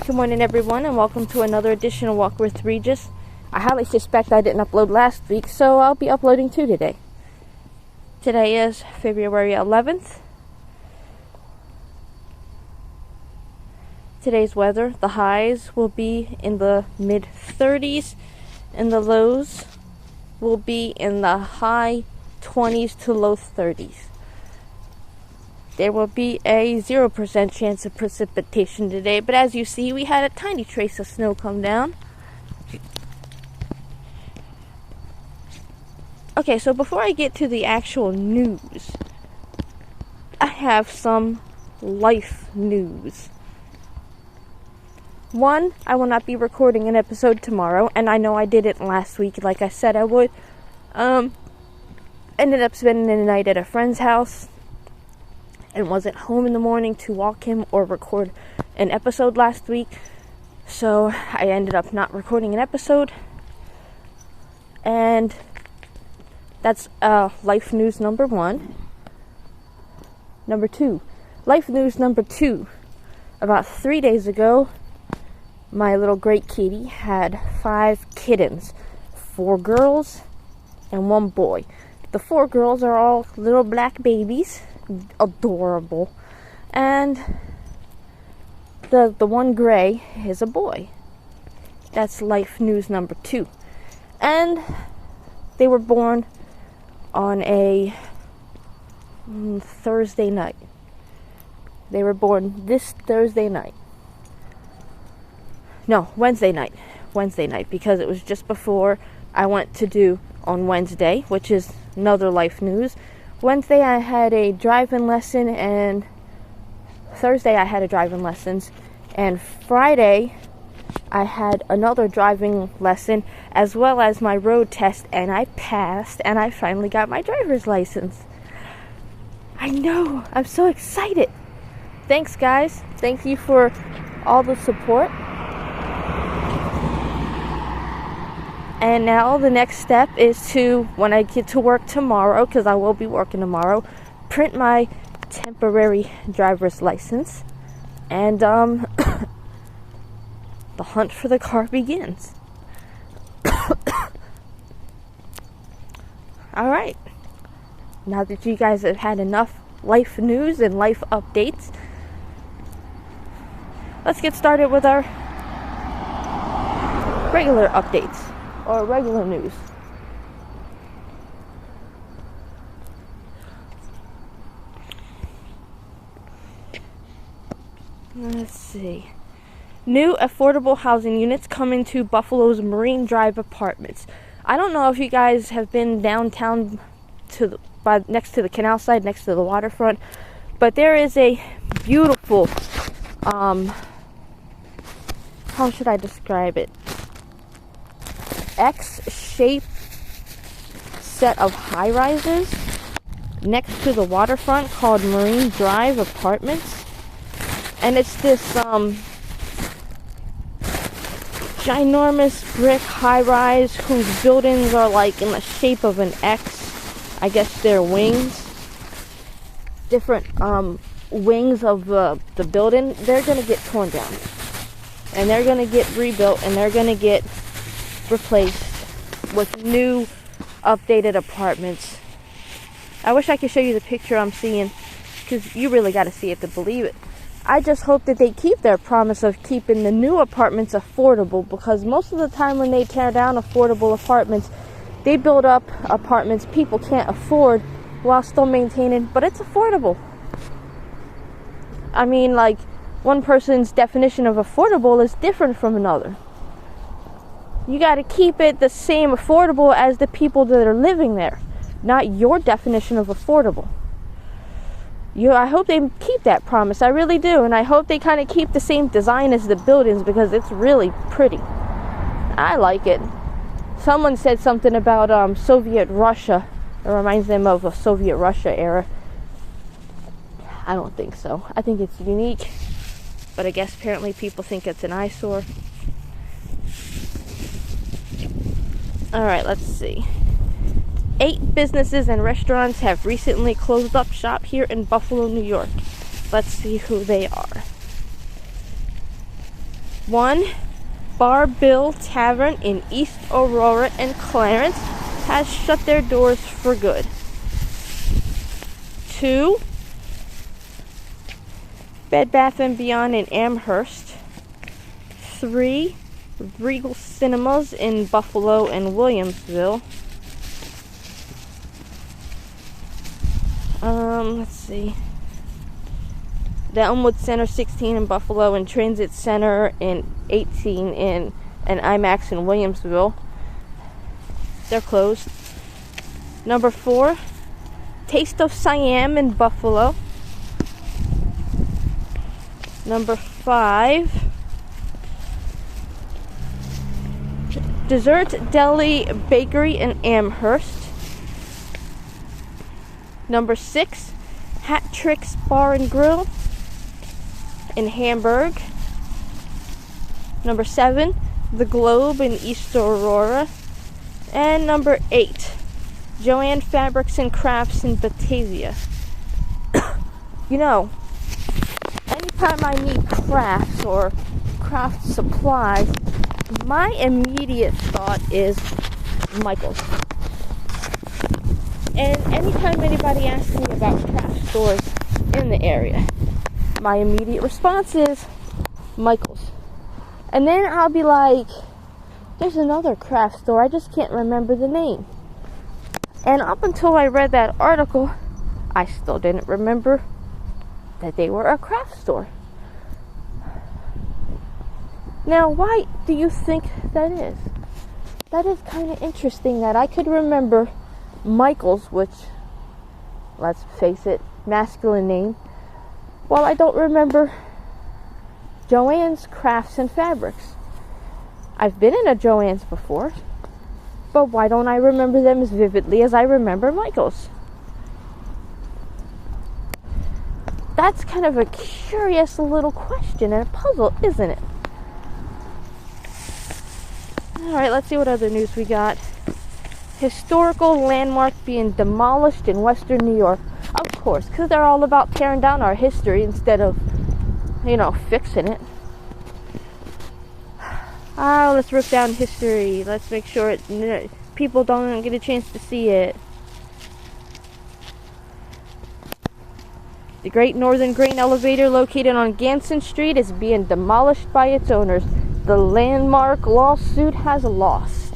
Good morning, everyone, and welcome to another edition of Walk with Regis. I highly suspect I didn't upload last week, so I'll be uploading two today. Today is February 11th. Today's weather, the highs will be in the mid-30s, and the lows will be in the high 20s to low 30s. There will be a 0% chance of precipitation today, but as you see, we had a tiny trace of snow come down. Okay, so before I get to the actual news, I have some life news. One, I will not be recording an episode tomorrow, and I know I did it last week like I said I would. Ended up spending the night at a friend's house and wasn't home in the morning to walk him or record an episode last week, so I ended up not recording an episode. And that's life news number one. Number two, life news number two. About 3 days ago, my little great kitty had 5 kittens, 4 girls and 1 boy. The 4 girls are all little black babies, adorable, and the one gray is a boy. That's life news number 2. And they were born on a Thursday night. They were born this Thursday night. No, Wednesday night, because it was just before I went to do on Wednesday, which is another life news. Wednesday I had a driving lesson, and Thursday I had a driving lessons, and Friday I had another driving lesson as well as my road test, and I passed, and I finally got my driver's license. I know, I'm so excited. Thanks, guys. Thank you for all the support. And now the next step is to, when I get to work tomorrow, because I will be working tomorrow, print my temporary driver's license, and the hunt for the car begins. Alright, now that you guys have had enough life news and life updates, let's get started with our regular updates. Or regular news. Let's see. New affordable housing units coming to Buffalo's Marine Drive apartments. I don't know if you guys have been downtown next to the canal side, next to the waterfront, but there is a beautiful, how should I describe it? X-shaped set of high-rises next to the waterfront called Marine Drive Apartments, and it's this ginormous brick high-rise whose buildings are like in the shape of an X. I guess they're wings, different wings of the building. They're gonna get torn down, and they're gonna get rebuilt, and they're gonna get replaced with new updated apartments. I wish I could show you the picture I'm seeing, because you really got to see it to believe it. I just hope that they keep their promise of keeping the new apartments affordable, because most of the time when they tear down affordable apartments, they build up apartments people can't afford while still maintaining, but it's affordable. I mean, like, one person's definition of affordable is different from another. You got to keep it the same affordable as the people that are living there, not your definition of affordable. I hope they keep that promise. I really do. And I hope they kind of keep the same design as the buildings, because it's really pretty. I like it. Someone said something about Soviet Russia. It reminds them of a Soviet Russia era. I don't think so. I think it's unique. But I guess apparently people think it's an eyesore. Alright, let's see. 8 businesses and restaurants have recently closed up shop here in Buffalo, New York. Let's see who they are. 1. Bar Bill Tavern in East Aurora and Clarence has shut their doors for good. 2. Bed Bath & Beyond in Amherst. 3. Regal Cinemas in Buffalo and Williamsville. Let's see. The Elmwood Center 16 in Buffalo and Transit Center in 18 in and IMAX in Williamsville. They're closed. Number 4, Taste of Siam in Buffalo. Number 5, Dessert Deli Bakery in Amherst. Number 6, Hat Tricks Bar and Grill in Hamburg. Number 7, The Globe in East Aurora. And number 8, Joanne Fabrics and Crafts in Batavia. You know, anytime I need crafts or craft supplies, my immediate thought is Michael's. And anytime anybody asks me about craft stores in the area, my immediate response is Michael's. And then I'll be like, there's another craft store, I just can't remember the name. And up until I read that article, I still didn't remember that they were a craft store. Now, why do you think that is? That is kind of interesting that I could remember Michael's, which, let's face it, masculine name, while I don't remember Joann's Crafts and Fabrics. I've been in a Joann's before, but why don't I remember them as vividly as I remember Michael's? That's kind of a curious little question and a puzzle, isn't it? Alright, let's see what other news we got. Historical landmark being demolished in Western New York. Of course, because they're all about tearing down our history instead of, fixing it. Let's rip down history. Let's make sure people don't get a chance to see it. The Great Northern Grain Elevator located on Ganson Street is being demolished by its owners. The landmark lawsuit has lost.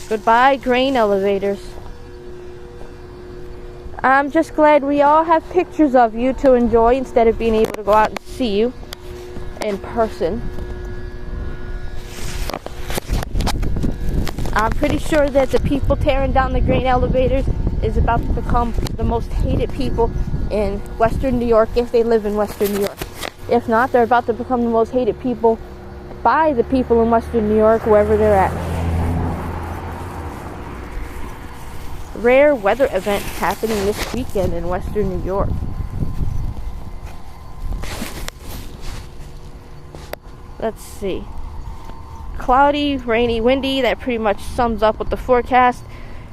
Goodbye, grain elevators. I'm just glad we all have pictures of you to enjoy instead of being able to go out and see you in person. I'm pretty sure that the people tearing down the grain elevators is about to become the most hated people in Western New York if they live in Western New York. If not, they're about to become the most hated people by the people in Western New York, wherever they're at. Rare weather event happening this weekend in Western New York. Let's see. Cloudy, rainy, windy. That pretty much sums up what the forecast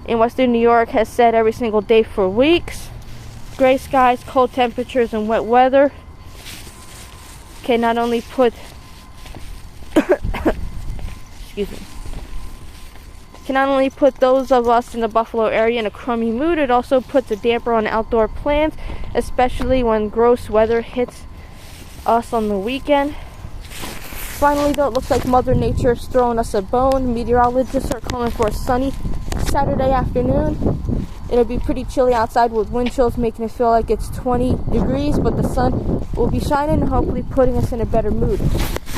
in Western New York has said every single day for weeks. Gray skies, cold temperatures, and wet weather can not only put those of us in the Buffalo area in a crummy mood, it also puts a damper on outdoor plans, especially when gross weather hits us on the weekend. Finally, though, it looks like Mother Nature is throwing us a bone. Meteorologists are calling for a sunny Saturday afternoon. It'll be pretty chilly outside with wind chills making it feel like it's 20 degrees, but the sun will be shining and hopefully putting us in a better mood.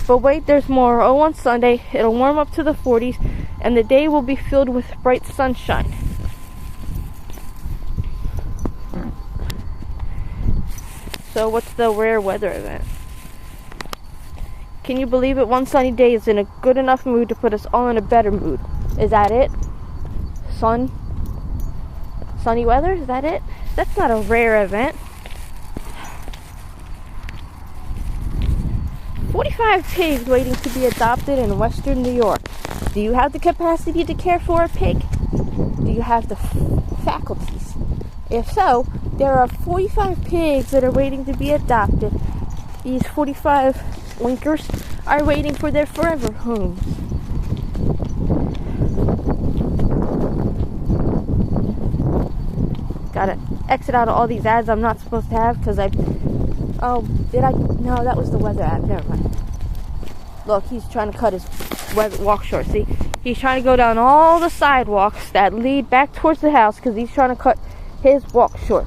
But wait, there's more. Oh, on Sunday, it'll warm up to the 40s, and the day will be filled with bright sunshine. So what's the rare weather event? Can you believe it? One sunny day is in a good enough mood to put us all in a better mood. Is that it? Sunny weather? Is that it? That's not a rare event. 45 pigs waiting to be adopted in Western New York. Do you have the capacity to care for a pig? Do you have the faculties? If so, there are 45 pigs that are waiting to be adopted. These 45 oinkers are waiting for their forever homes. Gotta exit out of all these ads I'm not supposed to have because oh, did I? No, that was the weather ad. Never mind. Look, he's trying to cut his walk short. See? He's trying to go down all the sidewalks that lead back towards the house because he's trying to cut his walk short.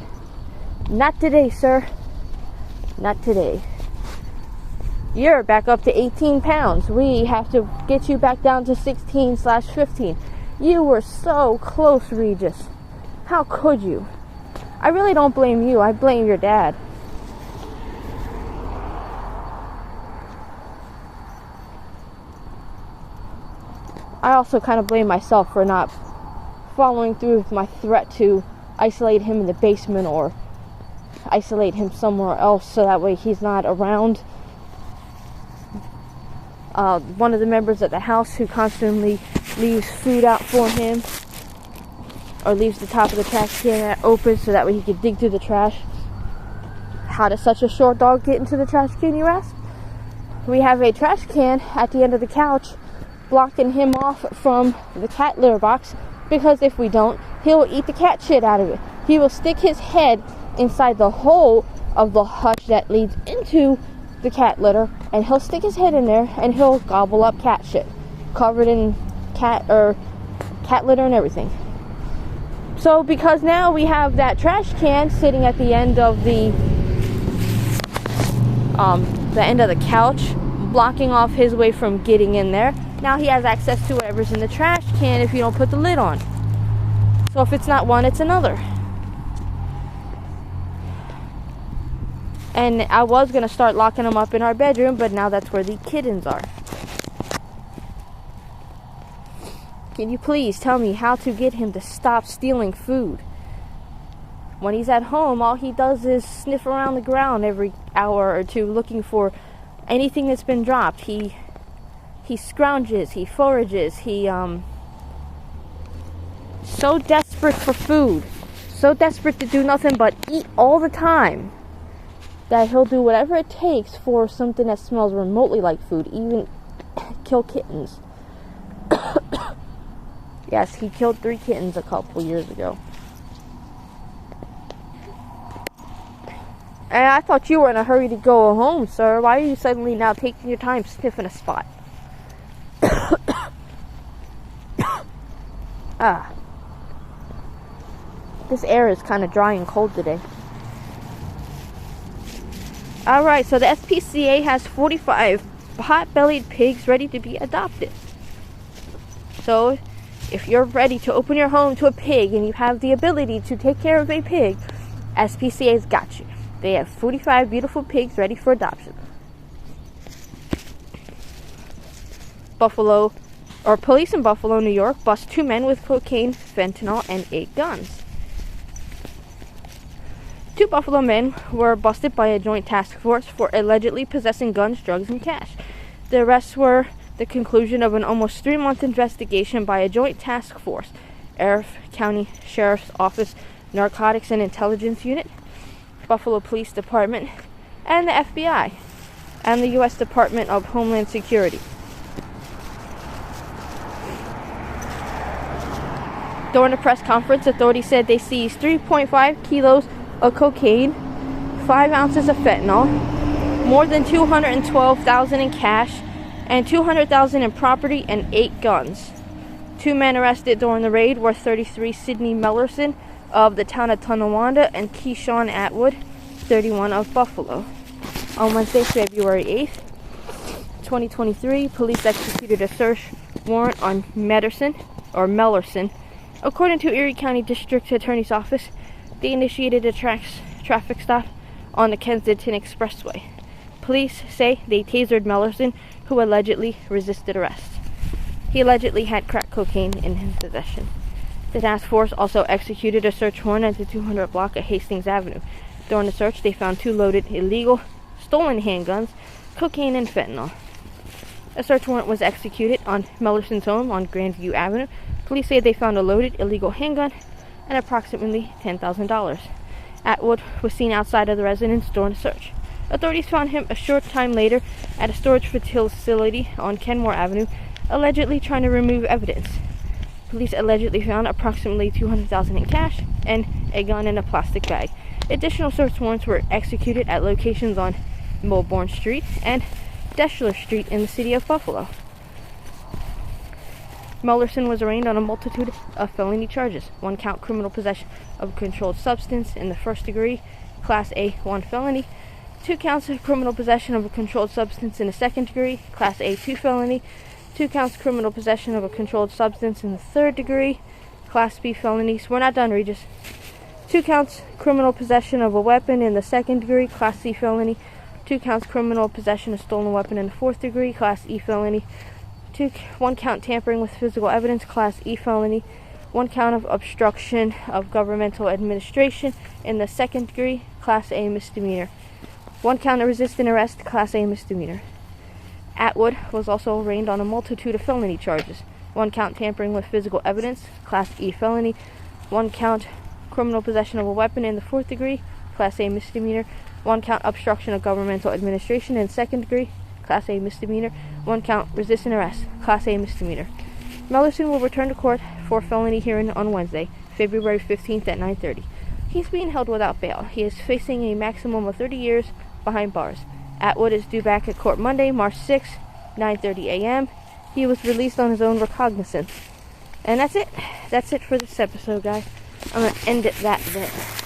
Not today, sir. Not today. You're back up to 18 pounds. We have to get you back down to 16/15. You were so close, Regis. How could you? I really don't blame you. I blame your dad. I also kind of blame myself for not following through with my threat to isolate him in the basement or isolate him somewhere else so that way he's not around. One of the members at the house who constantly leaves food out for him or leaves the top of the trash can open so that way he can dig through the trash. How does such a short dog get into the trash can, you ask? We have a trash can at the end of the couch blocking him off from the cat litter box because if we don't, he'll eat the cat shit out of it. He will stick his head inside the hole of the hutch that leads into the cat litter and he'll stick his head in there and he'll gobble up cat shit covered in cat litter and everything. So because now we have that trash can sitting at the end of the couch blocking off his way from getting in there, now he has access to whatever's in the trash can if you don't put the lid on. So if it's not one, it's another. And I was going to start locking them up in our bedroom, but now that's where the kittens are. Can you please tell me how to get him to stop stealing food? When he's at home, all he does is sniff around the ground every hour or two looking for anything that's been dropped. He scrounges, he forages, so desperate for food, so desperate to do nothing but eat all the time, that he'll do whatever it takes for something that smells remotely like food, even kill kittens. Yes, he killed 3 kittens a couple years ago. And I thought you were in a hurry to go home, sir. Why are you suddenly now taking your time sniffing a spot? This air is kind of dry and cold today. Alright, so the SPCA has 45 pot-bellied pigs ready to be adopted. So, if you're ready to open your home to a pig and you have the ability to take care of a pig, SPCA's got you. They have 45 beautiful pigs ready for adoption. Police in Buffalo, New York bust 2 men with cocaine, fentanyl, and 8 guns. 2 Buffalo men were busted by a joint task force for allegedly possessing guns, drugs, and cash. The arrests were the conclusion of an almost 3-month investigation by a joint task force, Arif County Sheriff's Office, Narcotics and Intelligence Unit, Buffalo Police Department, and the FBI, and the U.S. Department of Homeland Security. During a press conference, authorities said they seized 3.5 kilos of cocaine, 5 ounces of fentanyl, more than $212,000 in cash, and $200,000 in property and 8 guns. 2 men arrested during the raid were 33 Sidney Mellerson of the town of Tonawanda and Keyshawn Atwood, 31 of Buffalo. On Wednesday, February 8th, 2023, police executed a search warrant on Mellerson. According to Erie County District Attorney's Office, they initiated a traffic stop on the Kensington Expressway. Police say they tasered Mellerson, who allegedly resisted arrest. He allegedly had crack cocaine in his possession. The task force also executed a search warrant at the 200 block of Hastings Avenue. During the search, they found 2 loaded, illegal, stolen handguns, cocaine, and fentanyl. A search warrant was executed on Mellerson's home on Grandview Avenue. Police say they found a loaded, illegal handgun and approximately $10,000. Atwood was seen outside of the residence during the search. Authorities found him a short time later at a storage facility on Kenmore Avenue, allegedly trying to remove evidence. Police allegedly found approximately $200,000 in cash and a gun in a plastic bag. Additional search warrants were executed at locations on Milbourne Street and Deschler Street in the city of Buffalo. Mullerson was arraigned on a multitude of felony charges. 1 count criminal possession of a controlled substance in the first degree, Class A1 felony. 2 counts of criminal possession of a controlled substance in the second degree, Class A2 felony. 2 counts criminal possession of a controlled substance in the third degree, Class B felonies. We're not done, Regis. 2 counts criminal possession of a weapon in the second degree, Class C felony. 2 counts criminal possession of stolen weapon in the fourth degree, Class E felony. 1 count tampering with physical evidence, Class E felony. 1 count of obstruction of governmental administration in the second degree, Class A misdemeanor. 1 count of resisting arrest, Class A misdemeanor. Atwood was also arraigned on a multitude of felony charges. 1 count tampering with physical evidence, Class E felony. 1 count criminal possession of a weapon in the fourth degree, Class A misdemeanor. 1 count obstruction of governmental administration in second degree, Class A misdemeanor. 1 count resisting arrest, Class A misdemeanor. Mullerson will return to court for felony hearing on Wednesday, February 15th at 9:30. He's being held without bail. He is facing a maximum of 30 years behind bars. Atwood is due back at court Monday, March 6, 9:30 a.m. He was released on his own recognizance. And that's it. That's it for this episode, guys. I'm going to end it that there.